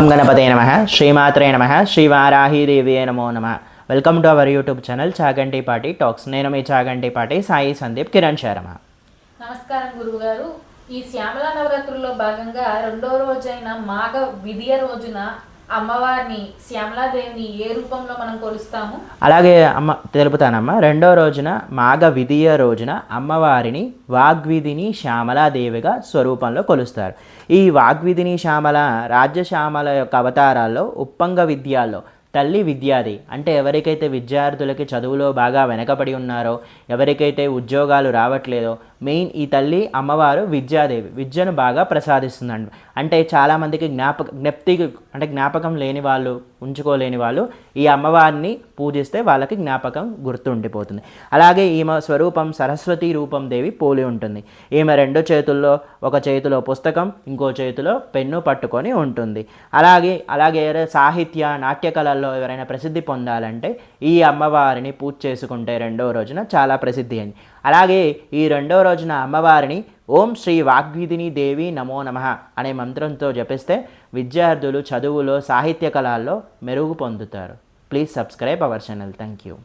గణపతే నమ శ్రీమాత్రే నమ శ్రీవారాహీదేవియే నమో నమ. Welcome to our YouTube channel Chaganti పాటి టాక్స్. నేను మీ చాగంటి పాటి సాయి సందీప్ కిరణ్ శర్మ. నమస్కారం గురువుగారు. ఈ శ్యామల నవరాత్రుల్లో భాగంగా రెండో రోజైన మాఘ విదియ రోజున అమ్మవారిని శ్యామలాదేవిని ఏ రూపంలో మనం కొలుస్తాము? అలాగే తెలుపుతానమ్మా. రెండో రోజున మాఘ విదియ రోజున అమ్మవారిని వాగ్విధిని శ్యామలాదేవిగా స్వరూపంలో కొలుస్తారు. ఈ వాగ్విధిని శ్యామల రాజ్యశ్యామల యొక్క అవతారాల్లో ఉప్పంగ విద్యాల్లో తల్లి విద్యాది అంటే ఎవరికైతే విద్యార్థులకి చదువులో బాగా వెనకబడి ఉన్నారో, ఎవరికైతే ఉద్యోగాలు రావట్లేదో, మెయిన్ ఈ తల్లి అమ్మవారు విద్యాదేవి విద్యను బాగా ప్రసాదిస్తుందండి. అంటే చాలామందికి జ్ఞాపకం లేని వాళ్ళు, ఉంచుకోలేని వాళ్ళు ఈ అమ్మవారిని పూజిస్తే వాళ్ళకి జ్ఞాపకం గుర్తుండిపోతుంది. అలాగే ఈమె స్వరూపం సరస్వతి రూపం దేవి పోలి ఉంటుంది. ఈమె రెండు చేతుల్లో, ఒక చేతిలో పుస్తకం, ఇంకో చేతిలో పెన్ను పట్టుకొని ఉంటుంది. అలాగే సాహిత్య నాట్య కళల్లో ఎవరైనా ప్రసిద్ధి పొందాలంటే ఈ అమ్మవారిని పూజ చేసుకుంటే రెండో రోజున చాలా ప్రసిద్ధి అయింది. అలాగే ఈ రెండో రోజున అమ్మవారిని ఓం శ్రీ వాగ్విధిని దేవి నమో నమః అనే మంత్రంతో జపిస్తే విద్యార్థులు చదువులో సాహిత్య కళల్లో మెరుగు పొందుతారు. Please subscribe our channel. Thank you.